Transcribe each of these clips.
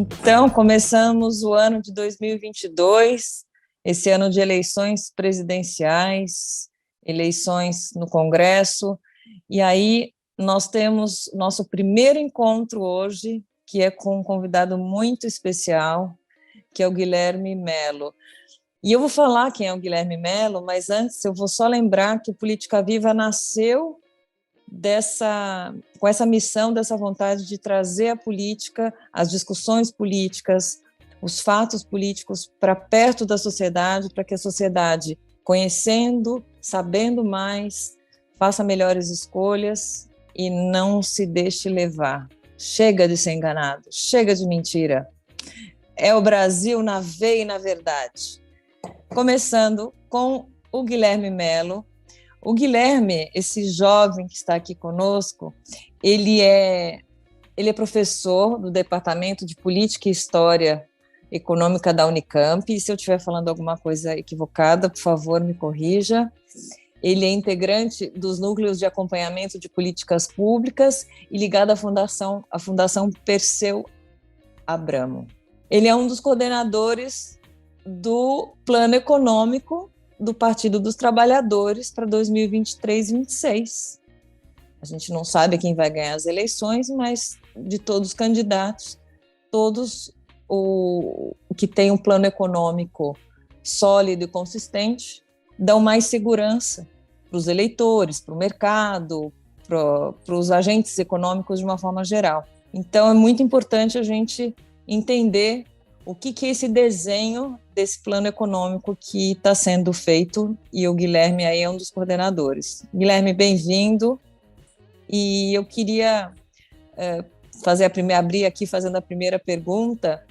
Então, começamos o ano de 2022, esse ano de eleições presidenciais, eleições no Congresso, e aí nós temos nosso primeiro encontro hoje, que é com um convidado muito especial, que é o Guilherme Mello. E eu vou falar quem é o Guilherme Mello, mas antes eu vou só lembrar que o Política Viva nasceu com essa missão, dessa vontade de trazer a política, as discussões políticas, os fatos políticos para perto da sociedade, para que a sociedade, conhecendo, sabendo mais, faça melhores escolhas e não se deixe levar. Chega de ser enganado, chega de mentira. É o Brasil na veia e na verdade. Começando com o Guilherme Mello. O Guilherme, esse jovem que está aqui conosco, ele é professor do Departamento de Política e História Econômica da Unicamp, e se eu estiver falando alguma coisa equivocada, por favor, me corrija. Ele é integrante dos núcleos de acompanhamento de políticas públicas e ligado à Fundação Perseu Abramo. Ele é um dos coordenadores do Plano Econômico do Partido dos Trabalhadores para 2023 e 2026. A gente não sabe quem vai ganhar as eleições, mas de todos os candidatos, todos o que tem um plano econômico sólido e consistente dão mais segurança para os eleitores, para o mercado, para os agentes econômicos de uma forma geral. Então, é muito importante a gente entender o que é esse desenho desse plano econômico que está sendo feito, e o Guilherme aí é um dos coordenadores. Guilherme, bem-vindo, e eu queria abrir aqui fazendo a primeira pergunta.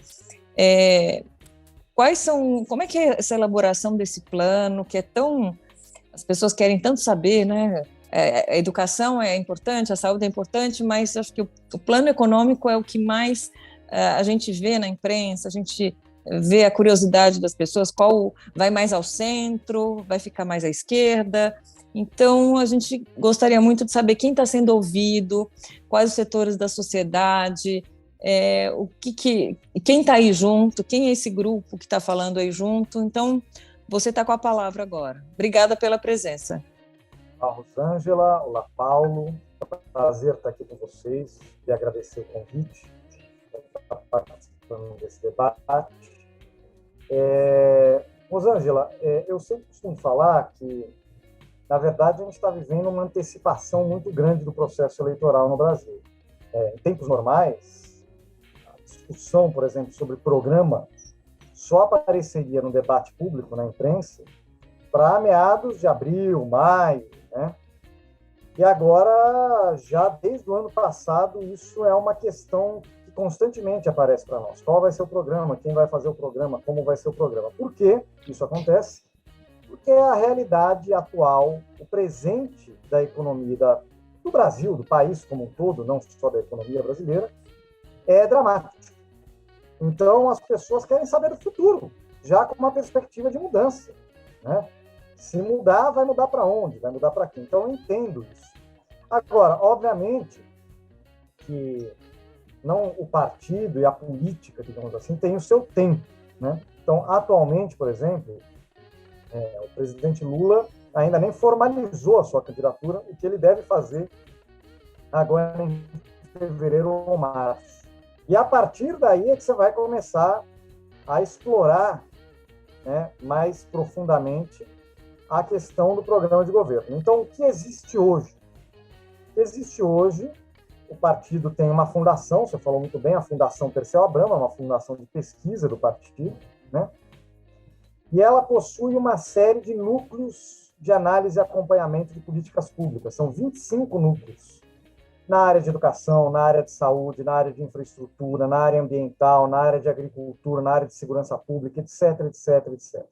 Como é que é essa elaboração desse plano, que é tão... As pessoas querem tanto saber, né? A educação é importante, a saúde é importante, mas acho que o plano econômico é o que mais a gente vê na imprensa, a gente vê a curiosidade das pessoas, qual vai mais ao centro, vai ficar mais à esquerda. Então, a gente gostaria muito de saber quem está sendo ouvido, quais os setores da sociedade, quem está aí junto, quem é esse grupo que está falando aí junto. Então, você está com a palavra agora. Obrigada pela presença. Olá, Rosângela. Olá, Paulo. É um prazer estar aqui com vocês e agradecer o convite para estar participando desse debate. Rosângela, eu sempre costumo falar que, na verdade, a gente está vivendo uma antecipação muito grande do processo eleitoral no Brasil. Em tempos normais, a discussão, por exemplo, sobre programa só apareceria no debate público, na imprensa, para meados de abril, maio, né? E agora, já desde o ano passado, isso é uma questão que constantemente aparece para nós. Qual vai ser o programa? Quem vai fazer o programa? Como vai ser o programa? Por que isso acontece? Porque a realidade atual, o presente da economia do Brasil, do país como um todo, não só da economia brasileira, é dramático. Então, as pessoas querem saber do futuro, já com uma perspectiva de mudança, né? Se mudar, vai mudar para onde? Vai mudar para quê? Então, eu entendo isso. Agora, obviamente, que não o partido e a política, digamos assim, tem o seu tempo, né? Então, atualmente, por exemplo, o presidente Lula ainda nem formalizou a sua candidatura, o que ele deve fazer agora em fevereiro ou março. E a partir daí é que você vai começar a explorar, né, mais profundamente a questão do programa de governo. Então, o que existe hoje? Existe hoje, o partido tem uma fundação, você falou muito bem, a Fundação Perseu Abramo, é uma fundação de pesquisa do partido, né? E ela possui uma série de núcleos de análise e acompanhamento de políticas públicas. São 25 núcleos na área de educação, na área de saúde, na área de infraestrutura, na área ambiental, na área de agricultura, na área de segurança pública, etc, etc, etc.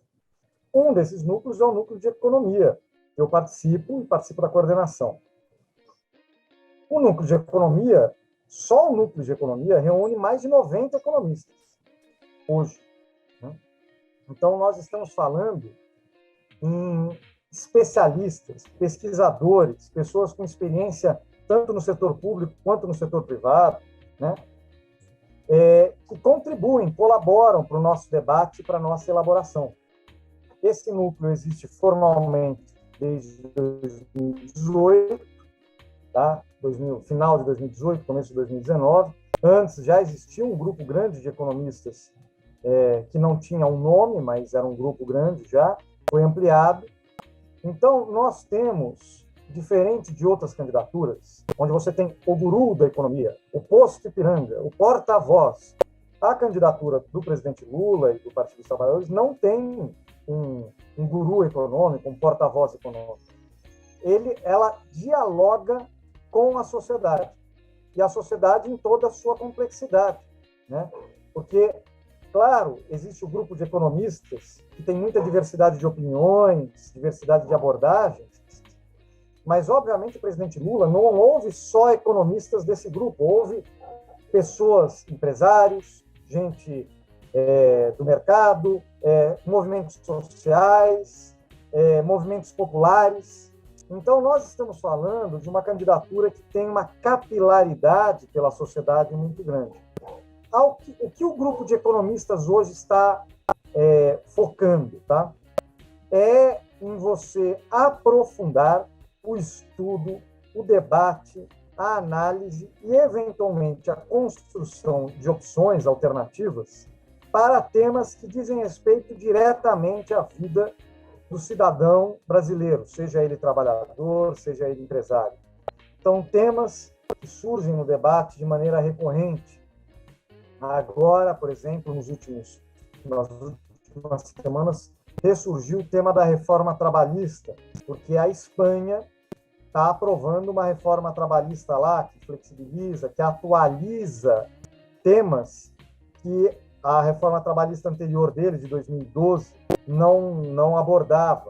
Um desses núcleos é o núcleo de economia, que eu participo da coordenação. O núcleo de economia, só o núcleo de economia, reúne mais de 90 economistas hoje, né? Então, nós estamos falando em especialistas, pesquisadores, pessoas com experiência tanto no setor público quanto no setor privado, né? que contribuem, colaboram para o nosso debate, para a nossa elaboração. Esse núcleo existe formalmente desde 2018, tá? Final de 2018, começo de 2019. Antes já existia um grupo grande de economistas que não tinha um nome, mas era um grupo grande já, foi ampliado. Então, nós temos, diferente de outras candidaturas, onde você tem o guru da economia, o posto Ipiranga, o porta-voz, a candidatura do presidente Lula e do Partido dos Trabalhadores não tem um guru econômico, um porta-voz econômico. Ela dialoga com a sociedade, e a sociedade em toda a sua complexidade, né? Porque, claro, existe o grupo de economistas que tem muita diversidade de opiniões, diversidade de abordagens, mas, obviamente, o presidente Lula não houve só economistas desse grupo, houve pessoas, empresários, gente do mercado, movimentos sociais, movimentos populares. Então, nós estamos falando de uma candidatura que tem uma capilaridade pela sociedade muito grande. O que o grupo de economistas hoje está focando, tá? É em você aprofundar o estudo, o debate, a análise e, eventualmente, a construção de opções alternativas para temas que dizem respeito diretamente à vida do cidadão brasileiro, seja ele trabalhador, seja ele empresário. Então, temas que surgem no debate de maneira recorrente. Agora, por exemplo, nas últimas semanas, ressurgiu o tema da reforma trabalhista, porque a Espanha está aprovando uma reforma trabalhista lá, que flexibiliza, que atualiza temas que a reforma trabalhista anterior dele, de 2012, não abordava.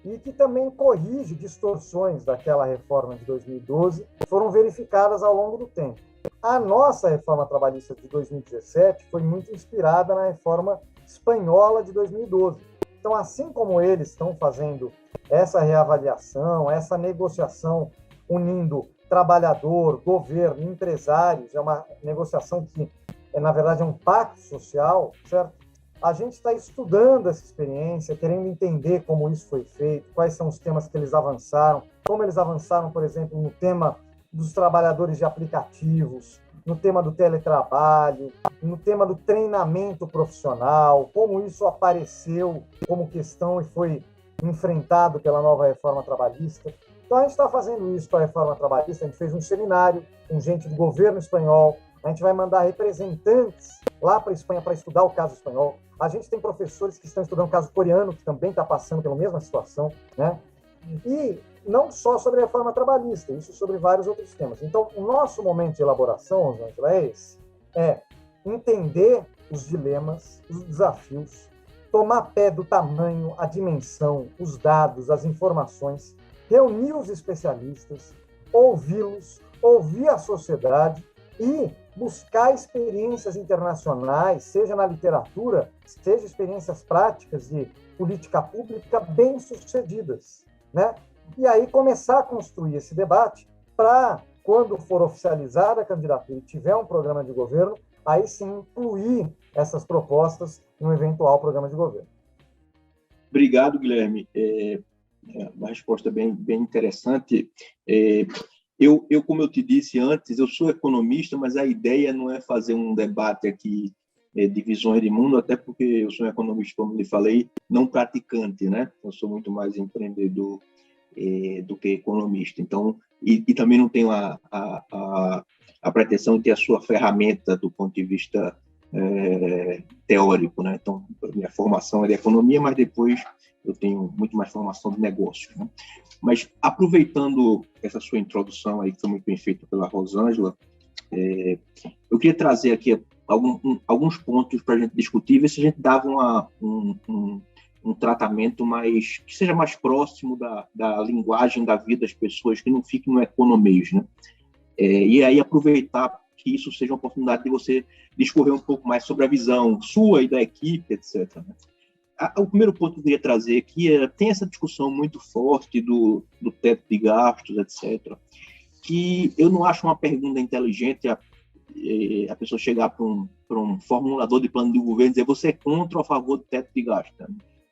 E que também corrige distorções daquela reforma de 2012, que foram verificadas ao longo do tempo. A nossa reforma trabalhista de 2017 foi muito inspirada na reforma espanhola de 2012. Então, assim como eles estão fazendo essa reavaliação, essa negociação unindo trabalhador, governo, empresários, é uma negociação que, na verdade, é um pacto social, certo? A gente está estudando essa experiência, querendo entender como isso foi feito, quais são os temas que eles avançaram, como eles avançaram, por exemplo, no tema dos trabalhadores de aplicativos, no tema do teletrabalho, no tema do treinamento profissional, como isso apareceu como questão e foi enfrentado pela nova reforma trabalhista. Então, a gente está fazendo isso com a reforma trabalhista, a gente fez um seminário com gente do governo espanhol, a gente vai mandar representantes lá para a Espanha para estudar o caso espanhol. A gente tem professores que estão estudando o caso coreano, que também está passando pela mesma situação, né? E não só sobre a reforma trabalhista, isso sobre vários outros temas. Então, o nosso momento de elaboração, Rosângela, é entender os dilemas, os desafios, tomar pé do tamanho, a dimensão, os dados, as informações, reunir os especialistas, ouvi-los, ouvir a sociedade e buscar experiências internacionais, seja na literatura, seja experiências práticas de política pública bem-sucedidas, né? E aí começar a construir esse debate para, quando for oficializada a candidatura e tiver um programa de governo, aí sim incluir essas propostas em um eventual programa de governo. Obrigado, Guilherme. Uma resposta bem interessante. Como eu te disse antes, eu sou economista, mas a ideia não é fazer um debate aqui de visões de mundo, até porque eu sou um economista, como lhe falei, não praticante, né? Eu sou muito mais empreendedor do que economista. Então, e também não tenho a pretensão de ter a sua ferramenta do ponto de vista teórico, né? Então, minha formação é de economia, mas depois eu tenho muito mais formação de negócios, né? Mas, aproveitando essa sua introdução aí, que foi muito bem feita pela Rosângela, eu queria trazer aqui alguns pontos para a gente discutir, ver se a gente dava um tratamento que seja mais próximo da linguagem da vida das pessoas, que não fique no economês, né? E aí aproveitar que isso seja uma oportunidade de você discorrer um pouco mais sobre a visão sua e da equipe, etc., né? O primeiro ponto que eu queria trazer aqui tem essa discussão muito forte do teto de gastos, etc., que eu não acho uma pergunta inteligente a pessoa chegar para para um formulador de plano de governo dizer você é contra ou a favor do teto de gasto. Né?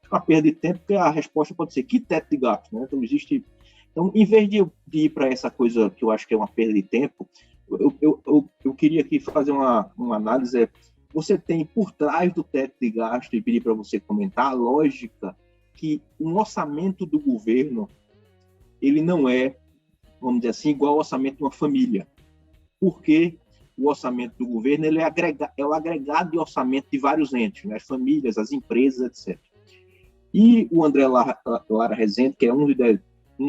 É uma perda de tempo, porque a resposta pode ser que teto de gasto. Né? Então, em vez de ir para essa coisa que eu acho que é uma perda de tempo, eu queria aqui fazer uma análise. Você tem por trás do teto de gasto, e pedir para você comentar a lógica que um orçamento do governo ele não é, vamos dizer assim, igual ao orçamento de uma família. Porque o orçamento do governo ele é o agregado de orçamento de vários entes, né? As famílias, as empresas, etc. E o André Lara Rezende, que é um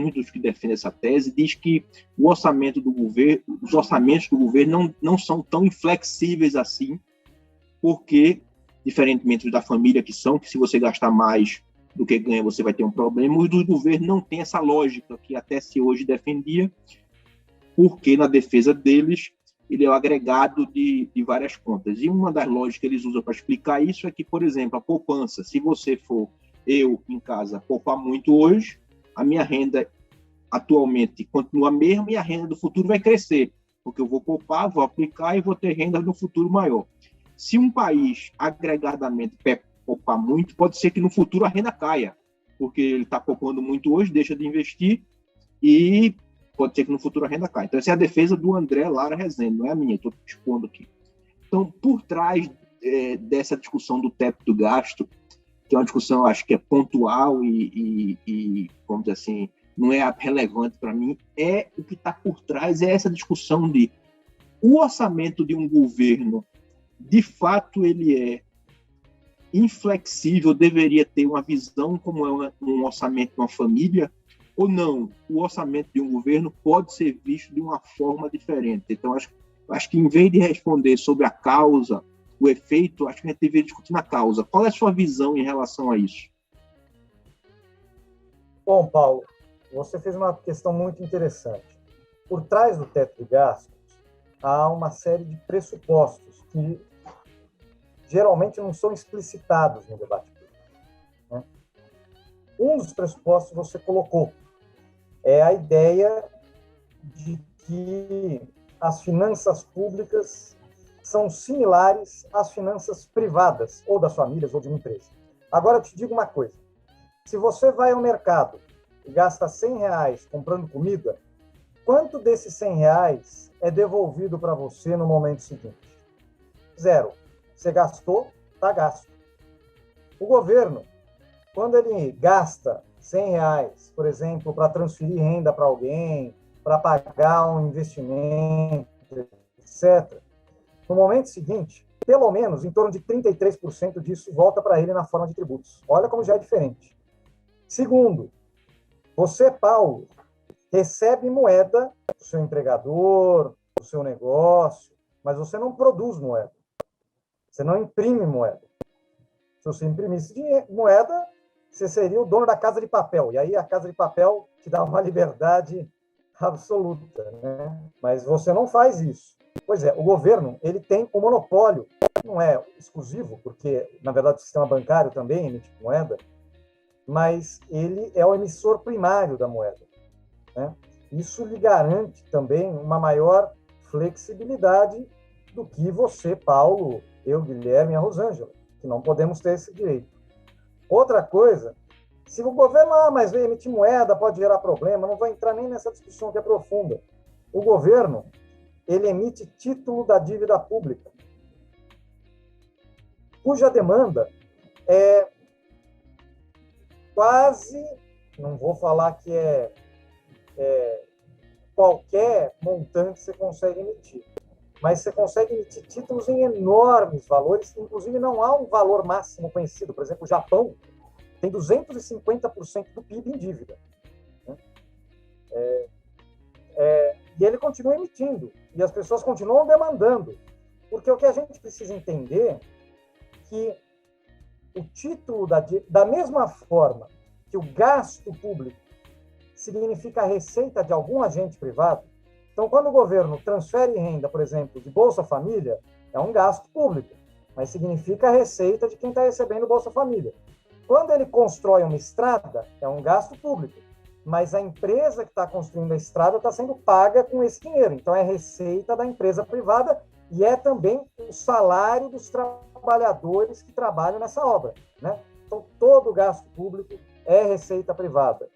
dos que defende essa tese, diz que o orçamento do governo, os orçamentos do governo não são tão inflexíveis assim, porque, diferentemente da família que se você gastar mais do que ganha, você vai ter um problema, os do governo não tem essa lógica que até se hoje defendia, porque na defesa deles, ele é o agregado de várias contas. E uma das lógicas que eles usam para explicar isso é que, por exemplo, a poupança, se você for, eu em casa, poupar muito hoje, a minha renda atualmente continua a mesma e a renda do futuro vai crescer, porque eu vou poupar, vou aplicar e vou ter renda no futuro maior. Se um país agregadamente poupar muito, pode ser que no futuro a renda caia, porque ele está poupando muito hoje, deixa de investir e pode ser que no futuro a renda caia. Então, essa é a defesa do André Lara Rezende, não é a minha, estou expondo aqui. Então, por trás dessa discussão do teto do gasto, que é uma discussão, acho que é pontual e vamos dizer assim, não é relevante para mim, o que está por trás é essa discussão de o orçamento de um governo, de fato, ele é inflexível, deveria ter uma visão como é um orçamento de uma família, ou não, o orçamento de um governo pode ser visto de uma forma diferente. Então, acho que em vez de responder sobre a causa, o efeito, acho que a gente deveria discutir na causa. Qual é a sua visão em relação a isso? Bom, Paulo, você fez uma questão muito interessante. Por trás do teto de gastos, há uma série de pressupostos que geralmente não são explicitados no debate público, né? Um dos pressupostos você colocou, é a ideia de que as finanças públicas são similares às finanças privadas, ou das famílias, ou de uma empresa. Agora, eu te digo uma coisa. Se você vai ao mercado e gasta R$100 comprando comida, quanto desses R$100 é devolvido para você no momento seguinte? 0. Você gastou, está gasto. O governo, quando ele gasta R$100, por exemplo, para transferir renda para alguém, para pagar um investimento, etc., no momento seguinte, pelo menos em torno de 33% disso volta para ele na forma de tributos. Olha como já é diferente. Segundo, você, Paulo, recebe moeda do seu empregador, do seu negócio, mas você não produz moeda. Você não imprime moeda. Se você imprimisse moeda, você seria o dono da Casa de Papel. E aí a Casa de Papel te dá uma liberdade absoluta, né? Mas você não faz isso. Pois é, o governo ele tem um monopólio, não é exclusivo, porque, na verdade, o sistema bancário também emite moeda, mas ele é o emissor primário da moeda, né? Isso lhe garante também uma maior flexibilidade do que você, Paulo, eu, Guilherme e a Rosângela, que não podemos ter esse direito. Outra coisa, se o governo, mas emitir moeda pode gerar problema, não vou entrar nem nessa discussão que é profunda. O governo, ele emite título da dívida pública, cuja demanda é quase, não vou falar que qualquer montante você consegue emitir, mas você consegue emitir títulos em enormes valores, inclusive não há um valor máximo conhecido. Por exemplo, o Japão tem 250% do PIB em dívida, né? E ele continua emitindo, e as pessoas continuam demandando, porque o que a gente precisa entender é que o título da mesma forma que o gasto público significa a receita de algum agente privado, então, quando o governo transfere renda, por exemplo, de Bolsa Família, é um gasto público, mas significa a receita de quem está recebendo Bolsa Família. Quando ele constrói uma estrada, é um gasto público, mas a empresa que está construindo a estrada está sendo paga com esse dinheiro. Então, é receita da empresa privada e é também o salário dos trabalhadores que trabalham nessa obra, né? Então, todo gasto público é receita privada.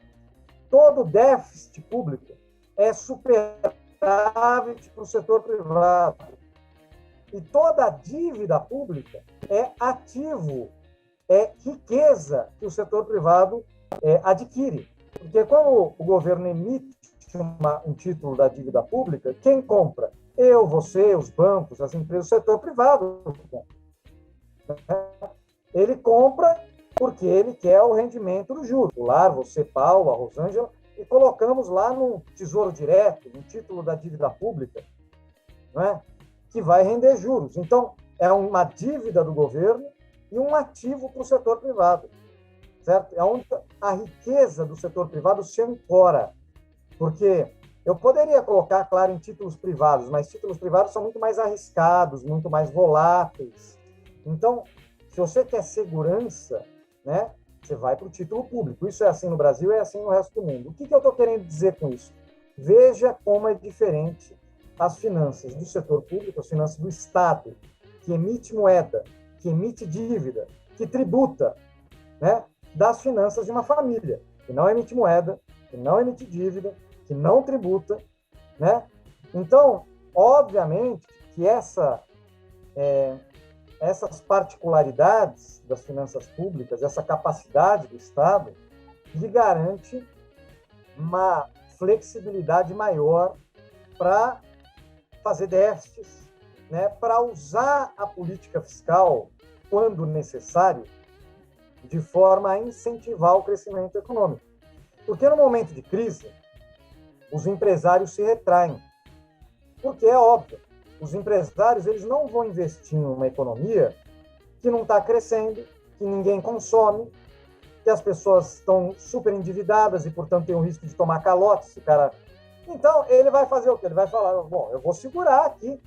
Todo déficit público é superávit para o setor privado. E toda dívida pública é ativo, é riqueza que o setor privado adquire. Porque quando o governo emite um título da dívida pública, quem compra? Eu, você, os bancos, as empresas, o setor privado. Ele compra porque ele quer o rendimento do juro. Lá, você, Paulo, a Rosângela, e colocamos lá no Tesouro Direto, no título da dívida pública, né, que vai render juros. Então, é uma dívida do governo e um ativo para o setor privado, certo? É onde a riqueza do setor privado se ancora, porque eu poderia colocar, claro, em títulos privados, mas títulos privados são muito mais arriscados, muito mais voláteis. Então, se você quer segurança, né, você vai para o título público. Isso é assim no Brasil, é assim no resto do mundo. O que eu estou querendo dizer com isso? Veja como é diferente as finanças do setor público, as finanças do Estado, que emite moeda, que emite dívida, que tributa, né, das finanças de uma família, que não emite moeda, que não emite dívida, que não tributa, né? Então, obviamente que essas particularidades das finanças públicas, essa capacidade do Estado, lhe garante uma flexibilidade maior para fazer déficits, né, para usar a política fiscal, quando necessário, de forma a incentivar o crescimento econômico. Porque no momento de crise, os empresários se retraem. Porque é óbvio, os empresários eles não vão investir em uma economia que não está crescendo, que ninguém consome, que as pessoas estão super endividadas e, portanto, tem o risco de tomar calote. Esse cara... Então, ele vai fazer o quê? Ele vai falar, bom, eu vou segurar aqui,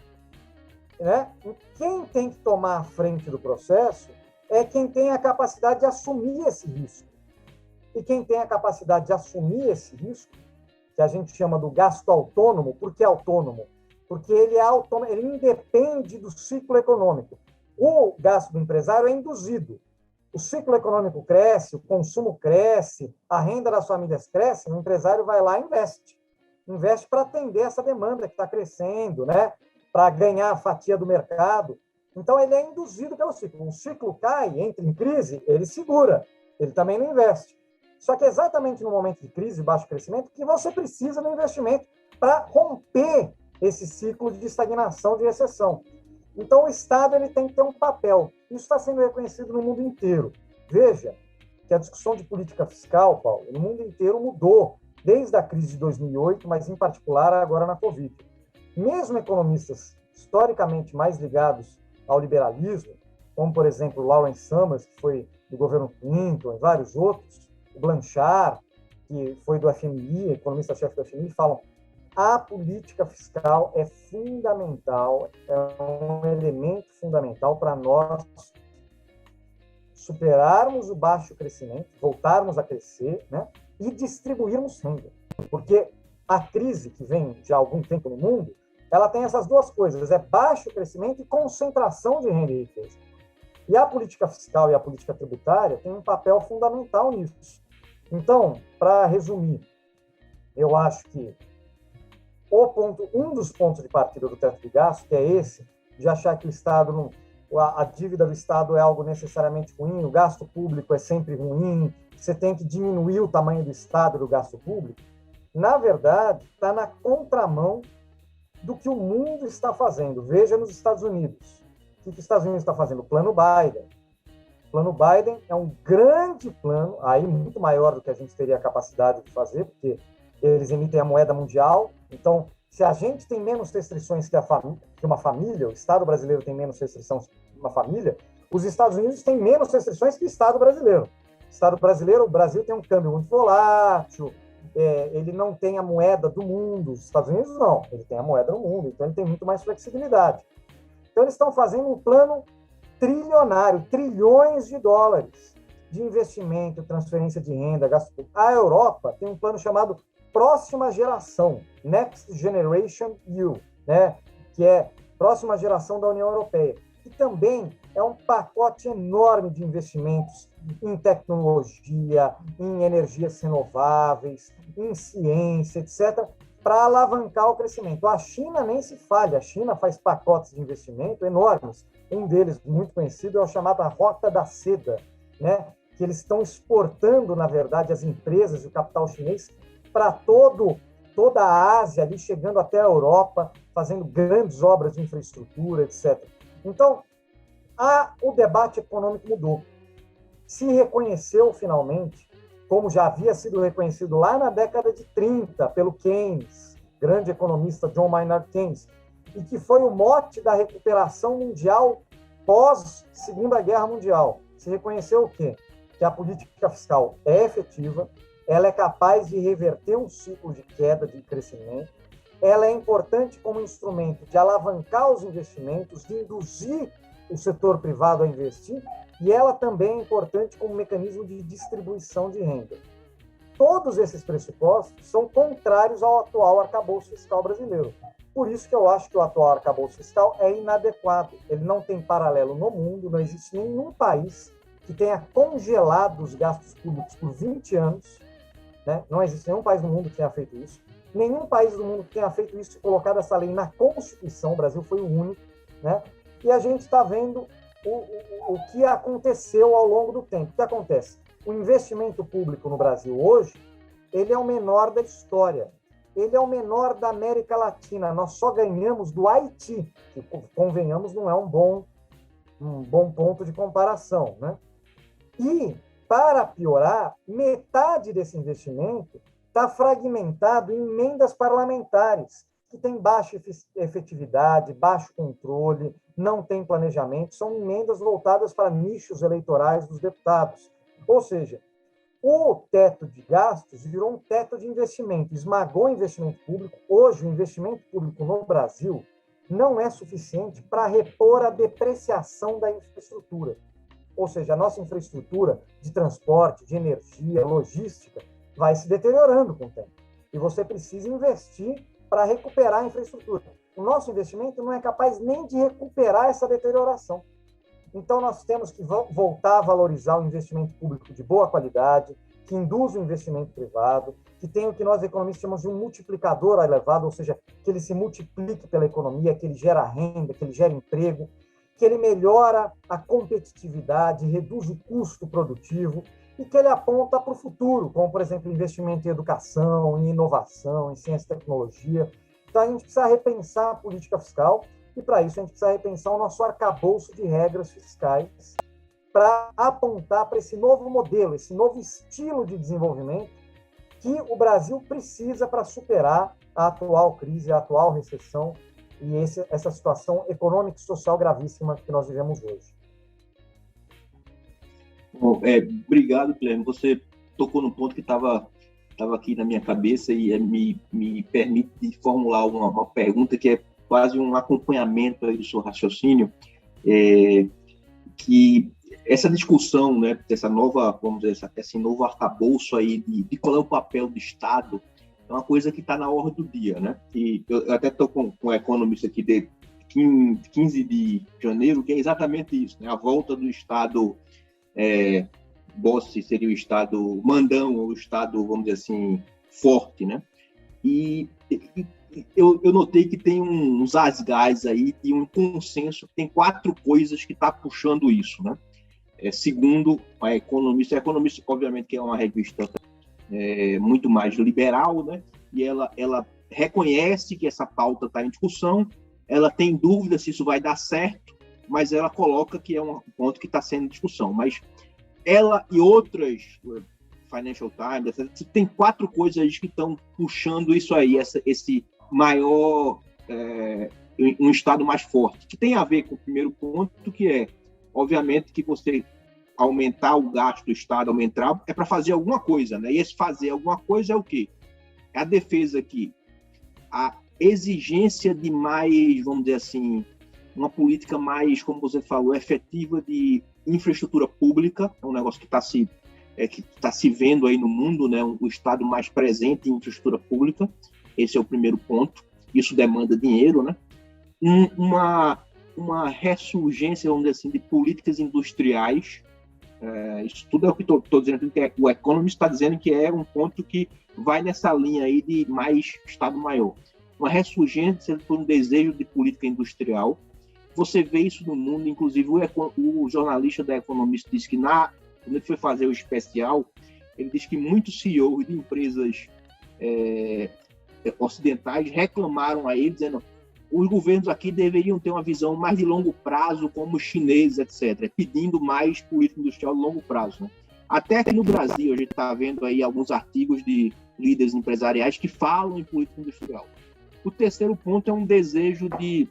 né? E quem tem que tomar a frente do processo é quem tem a capacidade de assumir esse risco. E quem tem a capacidade de assumir esse risco, que a gente chama do gasto autônomo. Por que autônomo? Porque ele é autônomo, ele independe do ciclo econômico. O gasto do empresário é induzido. O ciclo econômico cresce, o consumo cresce, a renda das famílias cresce, o empresário vai lá e investe. Investe para atender essa demanda que está crescendo, né? Para ganhar a fatia do mercado. Então, ele é induzido pelo ciclo. O ciclo cai, entra em crise, ele segura. Ele também não investe. Só que exatamente no momento de crise e baixo crescimento que você precisa do investimento para romper esse ciclo de estagnação, de recessão. Então, o Estado ele tem que ter um papel. Isso está sendo reconhecido no mundo inteiro. Veja que a discussão de política fiscal, Paulo, no mundo inteiro mudou, desde a crise de 2008, mas em particular agora na Covid. Mesmo economistas historicamente mais ligados ao liberalismo, como, por exemplo, Lawrence Summers, que foi do governo Clinton, e vários outros, o Blanchard, que foi do FMI, economista-chefe do FMI, falam a política fiscal é fundamental, é um elemento fundamental para nós superarmos o baixo crescimento, voltarmos a crescer, né, e distribuirmos renda. Porque a crise que vem de algum tempo no mundo, ela tem essas duas coisas, é baixo crescimento e concentração de renda e riqueza. E a política fiscal e a política tributária têm um papel fundamental nisso. Então, para resumir, eu acho que um dos pontos de partida do teto de gasto, que é esse, de achar que o Estado a dívida do Estado é algo necessariamente ruim, o gasto público é sempre ruim, você tem que diminuir o tamanho do Estado e do gasto público, na verdade, está na contramão do que o mundo está fazendo. Veja nos Estados Unidos. O que os Estados Unidos está fazendo? O Plano Biden. O Plano Biden é um grande plano, aí muito maior do que a gente teria a capacidade de fazer, porque eles emitem a moeda mundial. Então, se a gente tem menos restrições que uma família, o Estado brasileiro tem menos restrições que uma família, os Estados Unidos têm menos restrições que o Estado brasileiro. O Brasil tem um câmbio muito volátil, ele não tem a moeda do mundo, os Estados Unidos não, ele tem a moeda do mundo, então ele tem muito mais flexibilidade. Então, eles estão fazendo um plano trilionário, trilhões de dólares de investimento, transferência de renda, gasto público. A Europa tem um plano chamado Próxima Geração, Next Generation EU, né? Que é próxima geração da União Europeia, que também é um pacote enorme de investimentos em tecnologia, em energias renováveis, em ciência, etc., para alavancar o crescimento. A China nem se fale, a China faz pacotes de investimento enormes. Um deles, muito conhecido, é o chamado Rota da Seda, né? Que eles estão exportando, na verdade, as empresas e o capital chinês para toda a Ásia, ali chegando até a Europa, fazendo grandes obras de infraestrutura, etc. Então, o debate econômico mudou. Se reconheceu, finalmente, como já havia sido reconhecido lá na década de 30 pelo Keynes, grande economista John Maynard Keynes, e que foi o mote da recuperação mundial pós-Segunda Guerra Mundial. Se reconheceu o quê? Que a política fiscal é efetiva, ela é capaz de reverter um ciclo de queda de crescimento, ela é importante como instrumento de alavancar os investimentos, de induzir o setor privado a investir, e ela também é importante como mecanismo de distribuição de renda. Todos esses pressupostos são contrários ao atual arcabouço fiscal brasileiro. Por isso que eu acho que o atual arcabouço fiscal é inadequado. Ele não tem paralelo no mundo, não existe nenhum país que tenha congelado os gastos públicos por 20 anos, né? Não existe nenhum país no mundo que tenha feito isso. Nenhum país do mundo que tenha feito isso e colocado essa lei na Constituição. O Brasil foi o único, né? E a gente está vendo o que aconteceu ao longo do tempo. O que acontece? O investimento público no Brasil hoje, ele é o menor da história. Ele é o menor da América Latina. Nós só ganhamos do Haiti, que, convenhamos, não é um bom ponto de comparação, né? E, para piorar, metade desse investimento está fragmentado em emendas parlamentares, que têm baixa efetividade, baixo controle, não tem planejamento, são emendas voltadas para nichos eleitorais dos deputados. Ou seja, o teto de gastos virou um teto de investimento, esmagou o investimento público. Hoje, o investimento público no Brasil não é suficiente para repor a depreciação da infraestrutura. Ou seja, a nossa infraestrutura de transporte, de energia, logística, vai se deteriorando com o tempo. E você precisa investir para recuperar a infraestrutura. O nosso investimento não é capaz nem de recuperar essa deterioração. Então, nós temos que voltar a valorizar o investimento público de boa qualidade, que induza o investimento privado, que tenha o que nós economistas chamamos de um multiplicador elevado, ou seja, que ele se multiplique pela economia, que ele gera renda, que ele gera emprego, que ele melhora a competitividade, reduz o custo produtivo e que ele aponta para o futuro, como, por exemplo, investimento em educação, em inovação, em ciência e tecnologia. Então, a gente precisa repensar a política fiscal e, para isso, a gente precisa repensar o nosso arcabouço de regras fiscais para apontar para esse novo modelo, esse novo estilo de desenvolvimento que o Brasil precisa para superar a atual crise, a atual recessão e essa situação econômica e social gravíssima que nós vivemos hoje. Bom, obrigado, Guilherme. Você tocou no ponto que estava aqui na minha cabeça e me permite formular uma pergunta que é quase um acompanhamento aí do seu raciocínio, que essa discussão, né, dessa nova, vamos dizer, esse novo arcabouço aí de qual é o papel do Estado, é uma coisa que está na ordem do dia, né? E eu até estou com um economista aqui de 15 de janeiro, que é exatamente isso, né? A volta do Estado boss, seria o Estado mandão, ou o Estado, vamos dizer assim, forte, né? E eu notei que tem uns asgais aí e um consenso, tem 4 coisas que está puxando isso, né? Segundo a economista, obviamente, que é uma revista muito mais liberal, né? E ela reconhece que essa pauta está em discussão, ela tem dúvida se isso vai dar certo, mas ela coloca que é um ponto que está sendo em discussão. Mas ela e outras, Financial Times, tem 4 coisas que estão puxando isso aí, esse maior, um Estado mais forte, que tem a ver com o primeiro ponto, que é, obviamente, que você aumentar o gasto do Estado, aumentar, é para fazer alguma coisa, né? E esse fazer alguma coisa é o quê? É a defesa aqui, a exigência de mais, vamos dizer assim, uma política mais, como você falou, efetiva de infraestrutura pública, é um negócio que está se vendo aí no mundo, né? O Estado mais presente em infraestrutura pública, esse é o primeiro ponto, isso demanda dinheiro, né? uma ressurgência, vamos dizer assim, de políticas industriais. Isso tudo é o que estou dizendo, que o Economist está dizendo que é um ponto que vai nessa linha aí de mais Estado maior. Uma ressurgência por um desejo de política industrial. Você vê isso no mundo, inclusive o jornalista da Economist disse que quando ele foi fazer o especial, ele disse que muitos CEOs de empresas ocidentais reclamaram a ele, dizendo os governos aqui deveriam ter uma visão mais de longo prazo, como os chineses, etc., pedindo mais política industrial de longo prazo. Né? Até aqui no Brasil, a gente está vendo aí alguns artigos de líderes empresariais que falam em política industrial. O terceiro ponto é um desejo de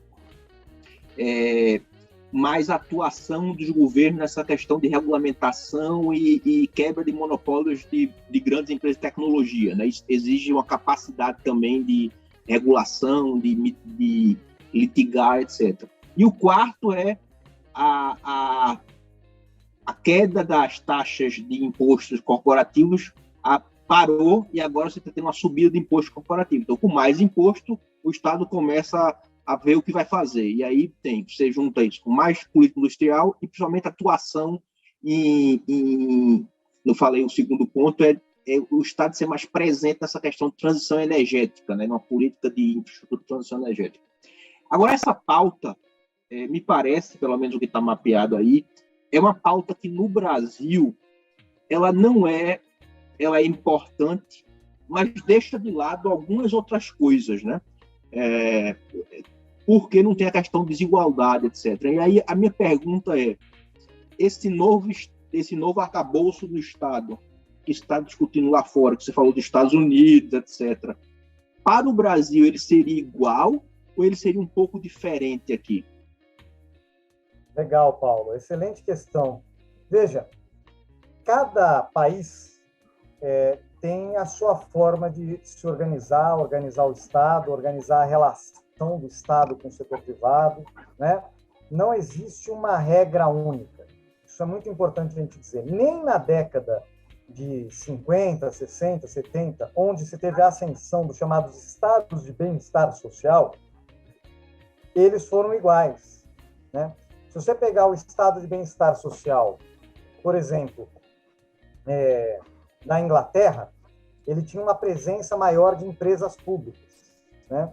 mais atuação dos governos nessa questão de regulamentação e quebra de monopólios de grandes empresas de tecnologia. Né? Isso exige uma capacidade também de regulação, de litigar, etc. E o quarto é a queda das taxas de impostos corporativos parou e agora você tem uma subida de imposto corporativo. Então, com mais imposto, o Estado começa a ver o que vai fazer. E aí você junta isso com mais política industrial e principalmente atuação eu falei, o segundo ponto é o Estado ser mais presente nessa questão de transição energética, né, numa política de infraestrutura de transição energética. Agora, essa pauta, me parece, pelo menos o que está mapeado aí, é uma pauta que no Brasil ela é importante, mas deixa de lado algumas outras coisas, né? Porque não tem a questão de desigualdade, etc. E aí a minha pergunta é, esse novo arcabouço do Estado que está discutindo lá fora, que você falou dos Estados Unidos, etc., para o Brasil ele seria igual ou ele seria um pouco diferente aqui? Legal, Paulo. Excelente questão. Veja, cada país tem a sua forma de se organizar o Estado, organizar a relação do Estado com o setor privado, né? Não existe uma regra única. Isso é muito importante a gente dizer. Nem na década de 50, 60, 70, onde se teve a ascensão dos chamados estados de bem-estar social, eles foram iguais, né? Se você pegar o estado de bem-estar social, por exemplo, na Inglaterra, ele tinha uma presença maior de empresas públicas, né?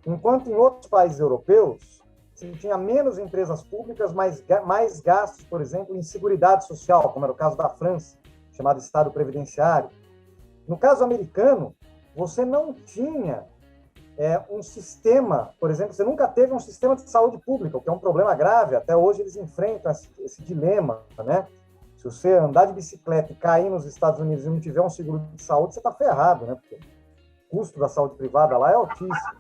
Enquanto em outros países europeus, se tinha menos empresas públicas, mais gastos, por exemplo, em seguridade social, como era o caso da França, chamado Estado Previdenciário. No caso americano, você não tinha um sistema, por exemplo, você nunca teve um sistema de saúde pública, o que é um problema grave. Até hoje eles enfrentam esse dilema, né? Se você andar de bicicleta e cair nos Estados Unidos e não tiver um seguro de saúde, você está ferrado, né? Porque o custo da saúde privada lá é altíssimo.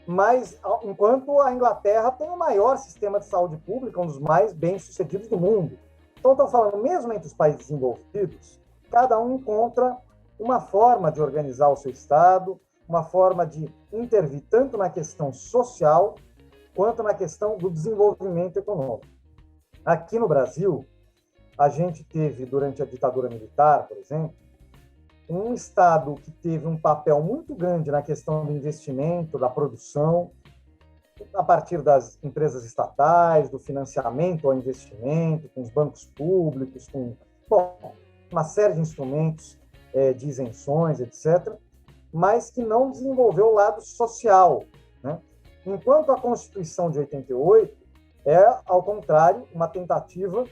Mas, enquanto a Inglaterra tem o maior sistema de saúde pública, um dos mais bem-sucedidos do mundo. Então, estou falando, mesmo entre os países desenvolvidos, cada um encontra uma forma de organizar o seu Estado, uma forma de intervir tanto na questão social quanto na questão do desenvolvimento econômico. Aqui no Brasil, a gente teve, durante a ditadura militar, por exemplo, um Estado que teve um papel muito grande na questão do investimento, da produção, a partir das empresas estatais, do financiamento ao investimento, com os bancos públicos, com uma série de instrumentos de isenções, etc., mas que não desenvolveu o lado social, né? Enquanto a Constituição de 88 ao contrário, uma tentativa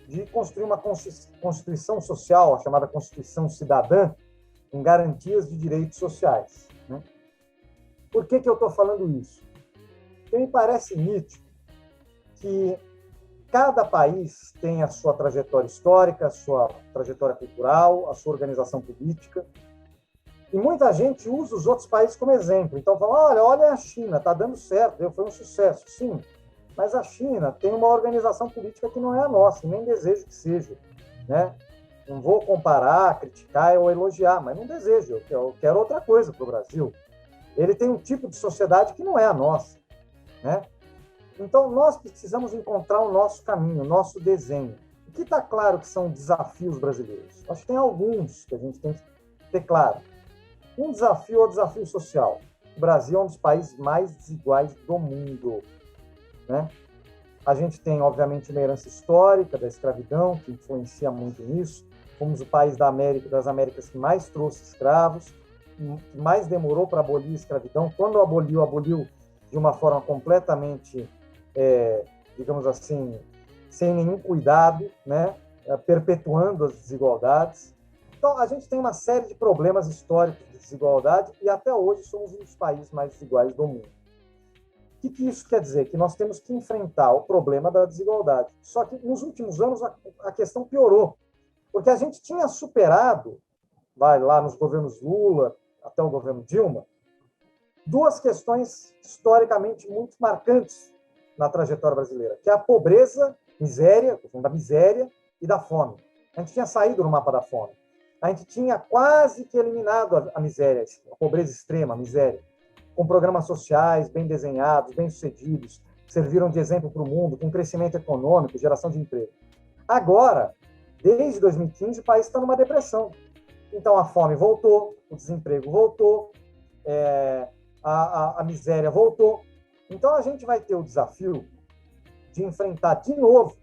de construir uma Constituição social, a chamada Constituição Cidadã, com garantias de direitos sociais, né? Por que eu estou falando isso? Porque me parece nítido que cada país tem a sua trajetória histórica, a sua trajetória cultural, a sua organização política, e muita gente usa os outros países como exemplo. Então, fala, olha a China, está dando certo, foi um sucesso. Sim, mas a China tem uma organização política que não é a nossa, nem desejo que seja, né? Não vou comparar, criticar ou elogiar, mas não desejo, eu quero outra coisa para o Brasil. Ele tem um tipo de sociedade que não é a nossa, né? Então, nós precisamos encontrar o nosso caminho, o nosso desenho. O que está claro que são desafios brasileiros? Acho que tem alguns que a gente tem que ter claro. Um desafio é o desafio social. o Brasil é um dos países mais desiguais do mundo, né? A gente tem, obviamente, uma herança histórica da escravidão, que influencia muito nisso. Fomos o país das Américas que mais trouxe escravos, que mais demorou para abolir a escravidão. Quando aboliu de uma forma completamente, digamos assim, sem nenhum cuidado, né? Perpetuando as desigualdades. Então, a gente tem uma série de problemas históricos de desigualdade e até hoje somos um dos países mais desiguais do mundo. O que isso quer dizer? Que nós temos que enfrentar o problema da desigualdade. Só que nos últimos anos a questão piorou, porque a gente tinha superado, vai lá nos governos Lula até o governo Dilma, duas questões historicamente muito marcantes na trajetória brasileira, que é a pobreza, miséria, da miséria e da fome. A gente tinha saído no mapa da fome. A gente tinha quase que eliminado a miséria, a pobreza extrema, a miséria, com programas sociais bem desenhados, bem sucedidos, serviram de exemplo para o mundo, com crescimento econômico, geração de emprego. Agora, desde 2015, o país está numa depressão. Então, a fome voltou, o desemprego voltou, a miséria voltou. Então, a gente vai ter o desafio de enfrentar de novo.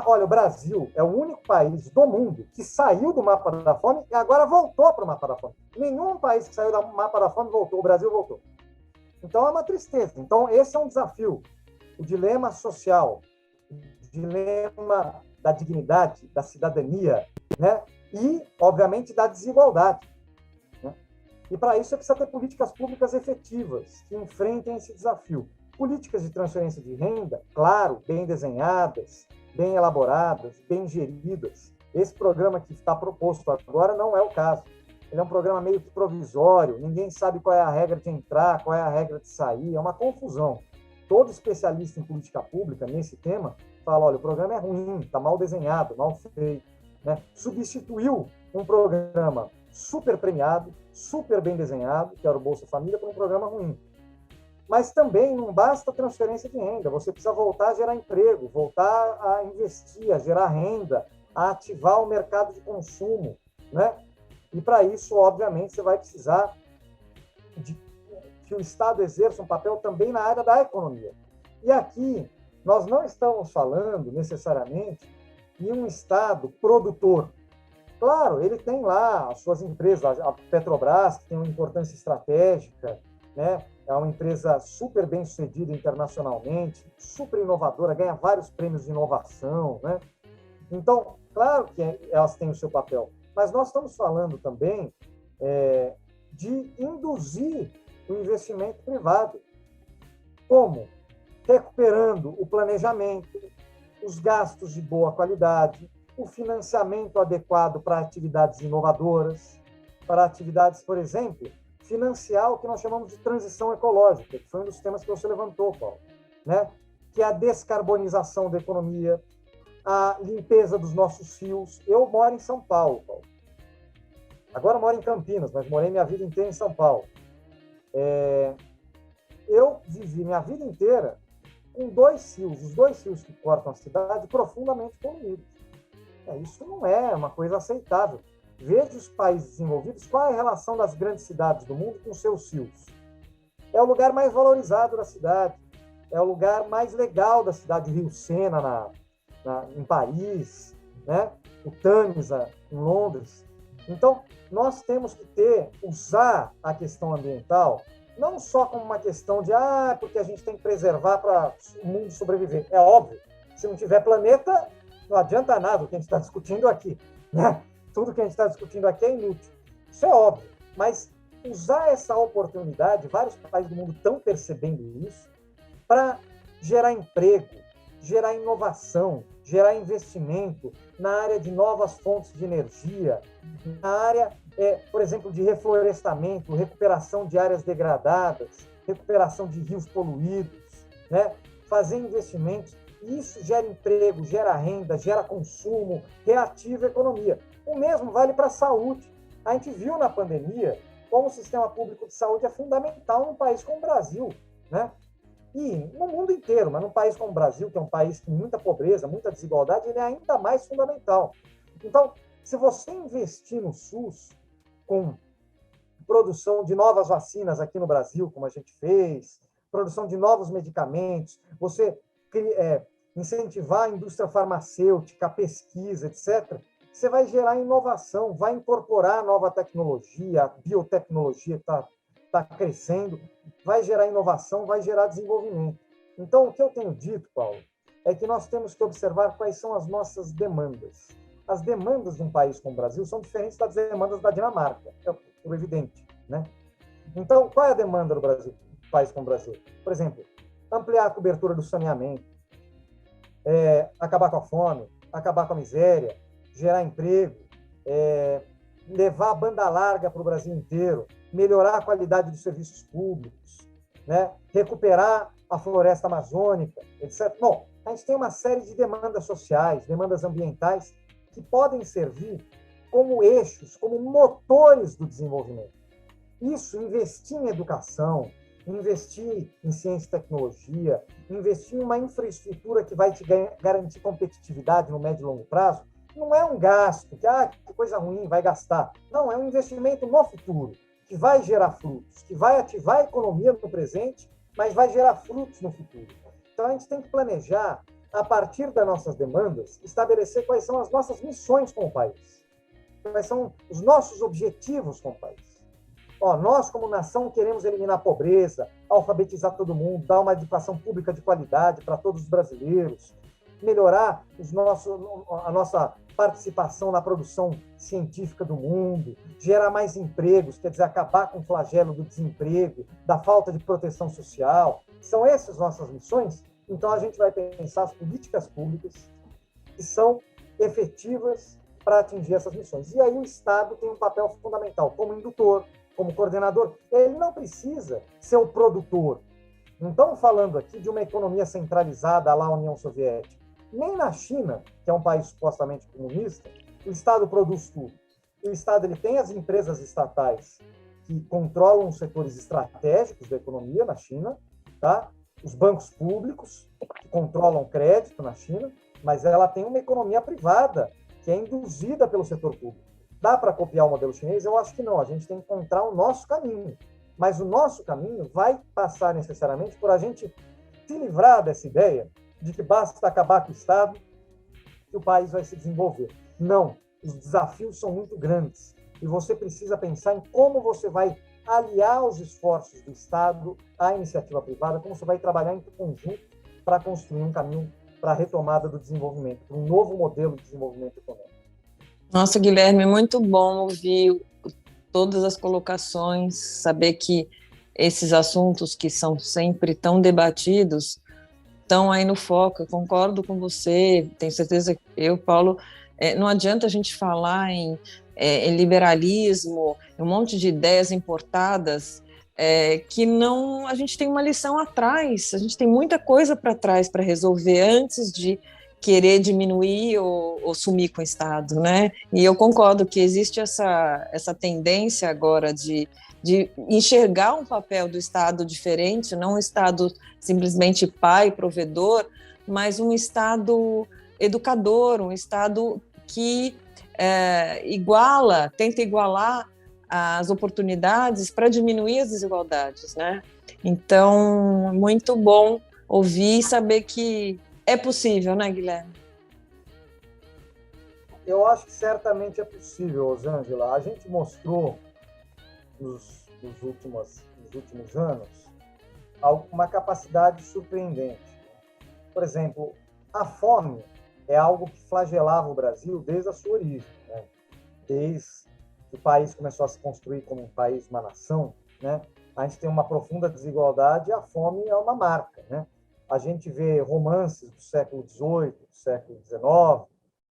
Olha, o Brasil é o único país do mundo que saiu do mapa da fome e agora voltou para o mapa da fome. Nenhum país que saiu do mapa da fome voltou, o Brasil voltou. Então, é uma tristeza. Então, esse é um desafio. O dilema social, o dilema da dignidade, da cidadania, né? E, obviamente, da desigualdade. Né? E, para isso, é preciso ter políticas públicas efetivas que enfrentem esse desafio. Políticas de transferência de renda, claro, bem desenhadas, bem elaboradas, bem geridas. Esse programa que está proposto agora não é o caso. Ele é um programa meio que provisório, ninguém sabe qual é a regra de entrar, qual é a regra de sair, é uma confusão. Todo especialista em política pública nesse tema fala, olha, o programa é ruim, está mal desenhado, mal feito. Né? Substituiu um programa super premiado, super bem desenhado, que era o Bolsa Família, por um programa ruim. Mas também não basta transferência de renda, você precisa voltar a gerar emprego, voltar a investir, a gerar renda, a ativar o mercado de consumo, né? E para isso, obviamente, você vai precisar de que o Estado exerça um papel também na área da economia. E aqui, nós não estamos falando necessariamente em um Estado produtor. Claro, ele tem lá as suas empresas, a Petrobras, que tem uma importância estratégica, né? É uma empresa super bem sucedida internacionalmente, super inovadora, ganha vários prêmios de inovação, né? Então, claro que elas têm o seu papel, mas nós estamos falando também de induzir o investimento privado. Como? Recuperando o planejamento, os gastos de boa qualidade, o financiamento adequado para atividades inovadoras, para atividades, por exemplo, financiar o que nós chamamos de transição ecológica, que foi um dos temas que você levantou, Paulo, né? Que é a descarbonização da economia, a limpeza dos nossos rios. Eu moro em São Paulo, Paulo. Agora moro em Campinas, mas morei minha vida inteira em São Paulo. Eu vivi minha vida inteira com dois rios, os dois rios que cortam a cidade, profundamente poluídos. Isso não é uma coisa aceitável. Veja os países desenvolvidos, qual é a relação das grandes cidades do mundo com seus rios. É o lugar mais valorizado da cidade, é o lugar mais legal da cidade, o Rio Sena em Paris, né? O Tamisa em Londres. Então, nós temos que usar a questão ambiental não só como uma questão de porque a gente tem que preservar para o mundo sobreviver. É óbvio, se não tiver planeta, não adianta nada o que a gente está discutindo aqui, né? Tudo que a gente está discutindo aqui é inútil. Isso é óbvio. Mas usar essa oportunidade, vários países do mundo estão percebendo isso, para gerar emprego, gerar inovação, gerar investimento na área de novas fontes de energia, na área, por exemplo, de reflorestamento, recuperação de áreas degradadas, recuperação de rios poluídos, né? Fazer investimentos. Isso gera emprego, gera renda, gera consumo, reativa a economia. O mesmo vale para a saúde. A gente viu na pandemia como o sistema público de saúde é fundamental num país como o Brasil, né? E no mundo inteiro, mas num país como o Brasil, que é um país com muita pobreza, muita desigualdade, ele é ainda mais fundamental. Então, se você investir no SUS com produção de novas vacinas aqui no Brasil, como a gente fez, produção de novos medicamentos, você incentivar a indústria farmacêutica, a pesquisa, etc., você vai gerar inovação, vai incorporar nova tecnologia, a biotecnologia está crescendo, vai gerar inovação, vai gerar desenvolvimento. Então, o que eu tenho dito, Paulo, é que nós temos que observar quais são as nossas demandas. As demandas de um país como o Brasil são diferentes das demandas da Dinamarca, é por evidente, né? Então, qual é a demanda do Brasil, do país como o Brasil? Por exemplo, ampliar a cobertura do saneamento, acabar com a fome, acabar com a miséria, gerar emprego, levar a banda larga para o Brasil inteiro, melhorar a qualidade dos serviços públicos, né? Recuperar a floresta amazônica, etc. Bom, a gente tem uma série de demandas sociais, demandas ambientais, que podem servir como eixos, como motores do desenvolvimento. Isso, investir em educação, investir em ciência e tecnologia, investir em uma infraestrutura que vai te garantir competitividade no médio e longo prazo, não é um gasto, que coisa ruim, vai gastar. Não, é um investimento no futuro, que vai gerar frutos, que vai ativar a economia no presente, mas vai gerar frutos no futuro. Então, a gente tem que planejar, a partir das nossas demandas, estabelecer quais são as nossas missões como país, quais são os nossos objetivos como país. Nós, como nação, queremos eliminar a pobreza, alfabetizar todo mundo, dar uma educação pública de qualidade para todos os brasileiros, melhorar a nossa participação na produção científica do mundo, gerar mais empregos, quer dizer, acabar com o flagelo do desemprego, da falta de proteção social. São essas nossas missões? Então, a gente vai pensar as políticas públicas que são efetivas para atingir essas missões. E aí o Estado tem um papel fundamental como indutor, como coordenador. Ele não precisa ser o produtor. Não estamos falando aqui de uma economia centralizada lá na União Soviética. Nem na China, que é um país supostamente comunista, o Estado produz tudo. O Estado ele tem as empresas estatais que controlam os setores estratégicos da economia na China, tá? Os bancos públicos que controlam crédito na China, mas ela tem uma economia privada que é induzida pelo setor público. Dá para copiar o modelo chinês? Eu acho que não. A gente tem que encontrar o nosso caminho. Mas o nosso caminho vai passar necessariamente por a gente se livrar dessa ideia de que basta acabar com o Estado que o país vai se desenvolver. Não. Os desafios são muito grandes. E você precisa pensar em como você vai aliar os esforços do Estado à iniciativa privada, como você vai trabalhar em conjunto para construir um caminho para a retomada do desenvolvimento, para um novo modelo de desenvolvimento econômico. Nossa, Guilherme, muito bom ouvir todas as colocações, saber que esses assuntos que são sempre tão debatidos estão aí no foco. Eu concordo com você, tenho certeza que eu, Paulo, não adianta a gente falar em liberalismo, um monte de ideias importadas, que não, a gente tem uma lição atrás, a gente tem muita coisa para trás para resolver antes de querer diminuir ou sumir com o Estado, né? E eu concordo que existe essa tendência agora de enxergar um papel do Estado diferente, não um Estado simplesmente pai, provedor, mas um Estado educador, um Estado que tenta igualar as oportunidades para diminuir as desigualdades, né? Então, muito bom ouvir e saber que é possível, né, Guilherme? Eu acho que certamente é possível, Rosângela. A gente mostrou nos últimos anos uma capacidade surpreendente. Por exemplo, a fome é algo que flagelava o Brasil desde a sua origem, né? Desde que o país começou a se construir como um país, uma nação, né? A gente tem uma profunda desigualdade e a fome é uma marca, né? A gente vê romances do século XVIII, do século XIX,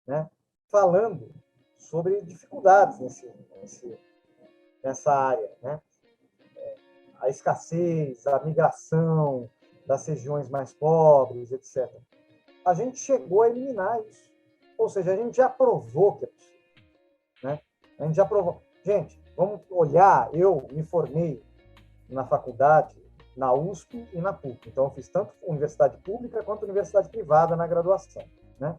né, falando sobre dificuldades nessa área, né? A escassez, a migração das regiões mais pobres, etc. A gente chegou a eliminar isso. Ou seja, a gente já provou que é possível, né? A gente já provou. Gente, vamos olhar, eu me formei na faculdade, na USP e na PUC. Então, eu fiz tanto universidade pública quanto universidade privada na graduação, né?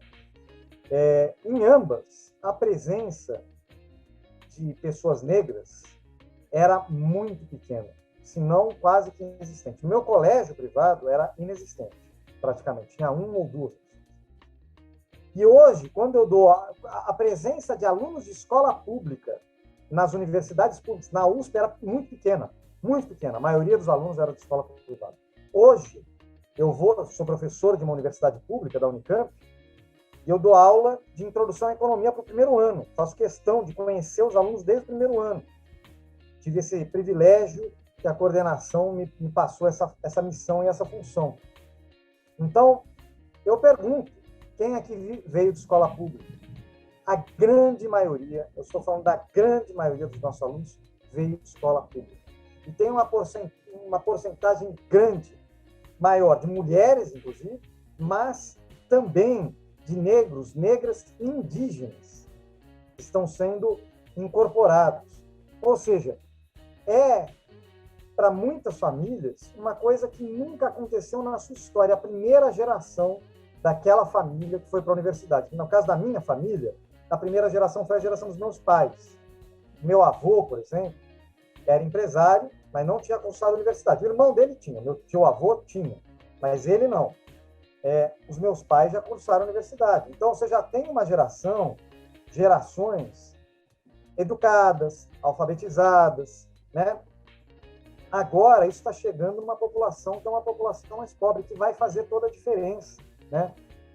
Em ambas, a presença de pessoas negras era muito pequena, se não quase que inexistente. No meu colégio privado era inexistente, praticamente, tinha 1 ou 2. E hoje, quando eu dou a presença de alunos de escola pública nas universidades públicas, na USP era muito pequena, a maioria dos alunos era de escola privada. Hoje, sou professor de uma universidade pública, da Unicamp, e eu dou aula de introdução à economia para o primeiro ano. Faço questão de conhecer os alunos desde o primeiro ano. Tive esse privilégio que a coordenação me passou essa missão e essa função. Então, eu pergunto, quem aqui veio de escola pública? A grande maioria, eu estou falando da grande maioria dos nossos alunos, veio de escola pública. E tem uma porcentagem grande, maior, de mulheres, inclusive, mas também de negros, negras e indígenas que estão sendo incorporados. Ou seja, para muitas famílias, uma coisa que nunca aconteceu na sua história. A primeira geração daquela família que foi para a universidade. No caso da minha família, a primeira geração foi a geração dos meus pais. Meu avô, por exemplo, era empresário, mas não tinha cursado a universidade. O irmão dele tinha, meu tio-avô tinha, mas ele não. Os meus pais já cursaram a universidade. Então, você já tem uma gerações educadas, alfabetizadas, né? Agora, isso está chegando numa população que é uma população mais pobre, que vai fazer toda a diferença, né?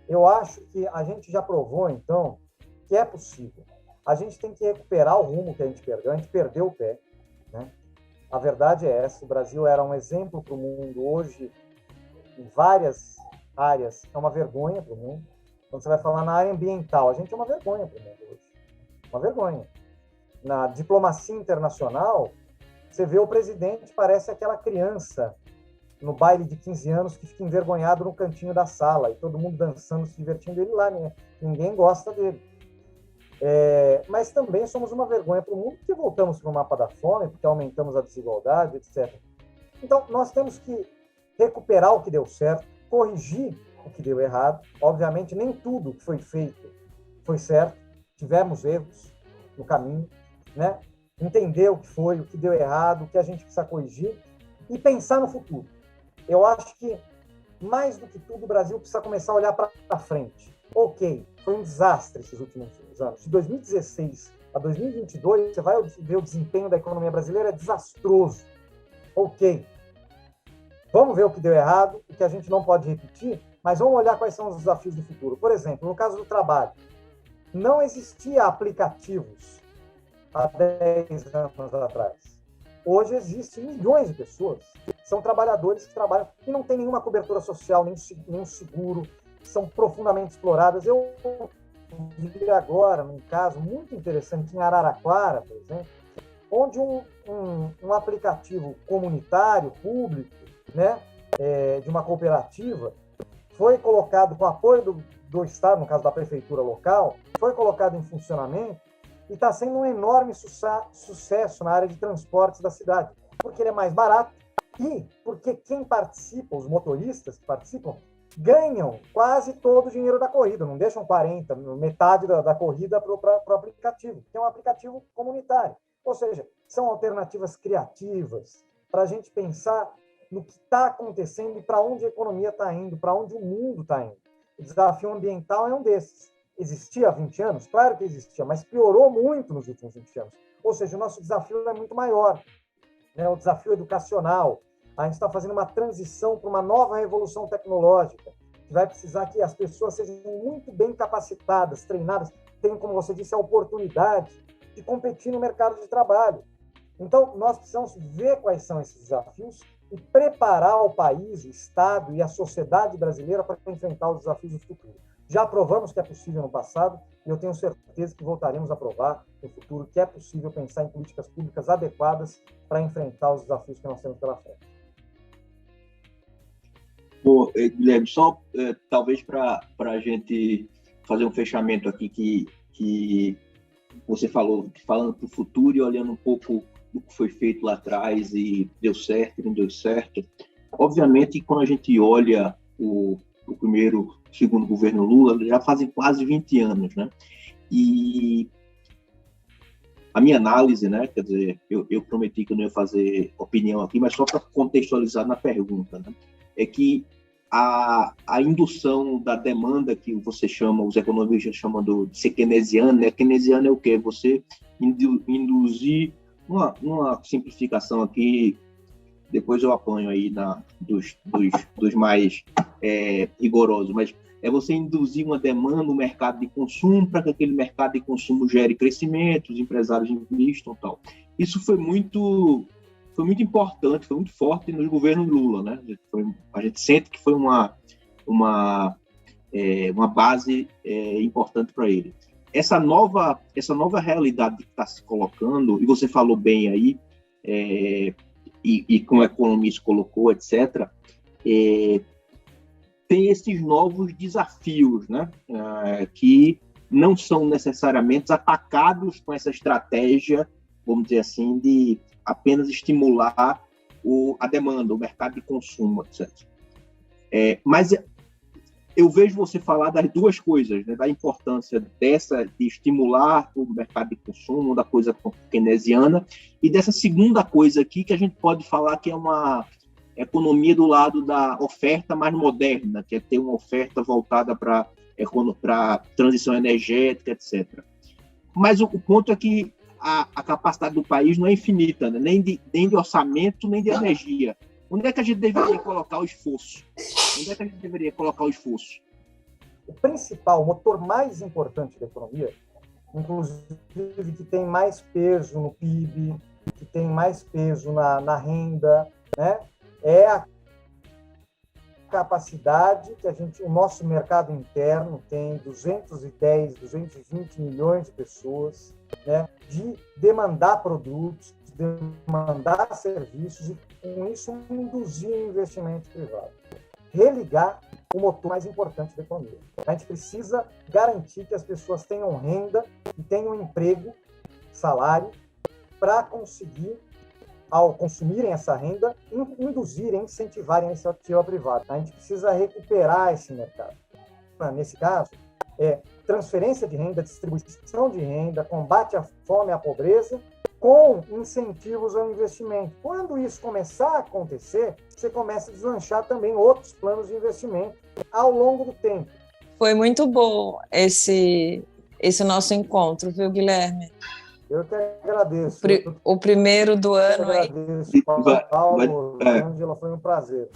Eu acho que a gente já provou, então, que é possível. A gente tem que recuperar o rumo que a gente perdeu o pé, né? A verdade é essa, o Brasil era um exemplo para o mundo, hoje, em várias áreas, é uma vergonha para o mundo. Quando você vai falar na área ambiental, a gente é uma vergonha para o mundo hoje. Uma vergonha. Na diplomacia internacional, você vê o presidente, parece aquela criança no baile de 15 anos que fica envergonhado no cantinho da sala, e todo mundo dançando, se divertindo, ele lá, né? Ninguém gosta dele. Mas também somos uma vergonha para o mundo, porque voltamos para o mapa da fome, porque aumentamos a desigualdade, etc. Então, nós temos que recuperar o que deu certo, corrigir o que deu errado. Obviamente, nem tudo que foi feito foi certo, tivemos erros no caminho, né? Entender o que foi, o que deu errado, o que a gente precisa corrigir e pensar no futuro. Eu acho que, mais do que tudo, o Brasil precisa começar a olhar para frente. Ok, foi um desastre esses últimos anos. De 2016 a 2022, você vai ver o desempenho da economia brasileira é desastroso. Ok, vamos ver o que deu errado, o que a gente não pode repetir, mas vamos olhar quais são os desafios do futuro. Por exemplo, no caso do trabalho, não existia aplicativos há 10 anos atrás. Hoje existem milhões de pessoas, são trabalhadores que trabalham e não tem nenhuma cobertura social, nenhum seguro, são profundamente exploradas. Eu vi agora, num caso muito interessante, em Araraquara, por exemplo, onde um aplicativo comunitário, público, né, de uma cooperativa, foi colocado com apoio do Estado, no caso da prefeitura local, foi colocado em funcionamento e está sendo um enorme sucesso na área de transportes da cidade, porque ele é mais barato e porque quem participa, os motoristas que participam, ganham quase todo o dinheiro da corrida, não deixam 40%, metade da corrida para o aplicativo, que é um aplicativo comunitário. Ou seja, são alternativas criativas para a gente pensar no que está acontecendo e para onde a economia está indo, para onde o mundo está indo. O desafio ambiental é um desses. Existia há 20 anos? Claro que existia, mas piorou muito nos últimos 20 anos. Ou seja, o nosso desafio é muito maior, né? O desafio educacional. A gente está fazendo uma transição para uma nova revolução tecnológica, que vai precisar que as pessoas sejam muito bem capacitadas, treinadas, tenham, como você disse, a oportunidade de competir no mercado de trabalho. Então, nós precisamos ver quais são esses desafios e preparar o país, o Estado e a sociedade brasileira para enfrentar os desafios do futuro. Já provamos que é possível no passado e eu tenho certeza que voltaremos a provar no futuro que é possível pensar em políticas públicas adequadas para enfrentar os desafios que nós temos pela frente. Bom, Guilherme, só talvez para a gente fazer um fechamento aqui que você falando para o futuro e olhando um pouco do que foi feito lá atrás e deu certo, não deu certo. Obviamente, quando a gente olha o primeiro, segundo governo Lula, já fazem quase 20 anos, né? E a minha análise, né? Quer dizer, eu prometi que eu não ia fazer opinião aqui, mas só para contextualizar na pergunta, né? É que a indução da demanda, que você chama, os economistas chamam de ser keynesiana, né? Keynesiana é o quê? Você induzir, uma simplificação aqui, depois eu apanho aí dos mais rigorosos, mas é você induzir uma demanda no mercado de consumo para que aquele mercado de consumo gere crescimento, os empresários investam e tal. Isso foi muito importante, foi muito forte nos governos Lula, né? A gente sente que foi uma base importante para ele. Essa nova realidade que está se colocando, e você falou bem aí, e como a economia se colocou, etc., tem esses novos desafios, né? Que não são necessariamente atacados com essa estratégia, vamos dizer assim, de apenas estimular a demanda, o mercado de consumo, etc. Mas eu vejo você falar das duas coisas, né? Da importância de estimular o mercado de consumo, da coisa keynesiana, e dessa segunda coisa aqui que a gente pode falar que é uma economia do lado da oferta mais moderna, que é ter uma oferta voltada para transição energética, etc. Mas o ponto é que a capacidade do país não é infinita, né? nem de orçamento, nem de energia. Onde é que a gente deveria colocar o esforço? O principal, o motor mais importante da economia, inclusive que tem mais peso no PIB, que tem mais peso na renda, né? É a capacidade que o nosso mercado interno tem 220 milhões de pessoas, né, de demandar produtos, de demandar serviços e, com isso, induzir o investimento privado. Religar o motor mais importante da economia. A gente precisa garantir que as pessoas tenham renda e tenham emprego, salário, para conseguir, ao consumirem essa renda, induzirem, incentivarem a iniciativa privada. A gente precisa recuperar esse mercado. Nesse caso, transferência de renda, distribuição de renda, combate à fome e à pobreza, com incentivos ao investimento. Quando isso começar a acontecer, você começa a deslanchar também outros planos de investimento ao longo do tempo. Foi muito bom esse nosso encontro, viu, Guilherme? Eu que agradeço. O primeiro do ano. Eu agradeço, Paulo, Ângela, foi um prazer.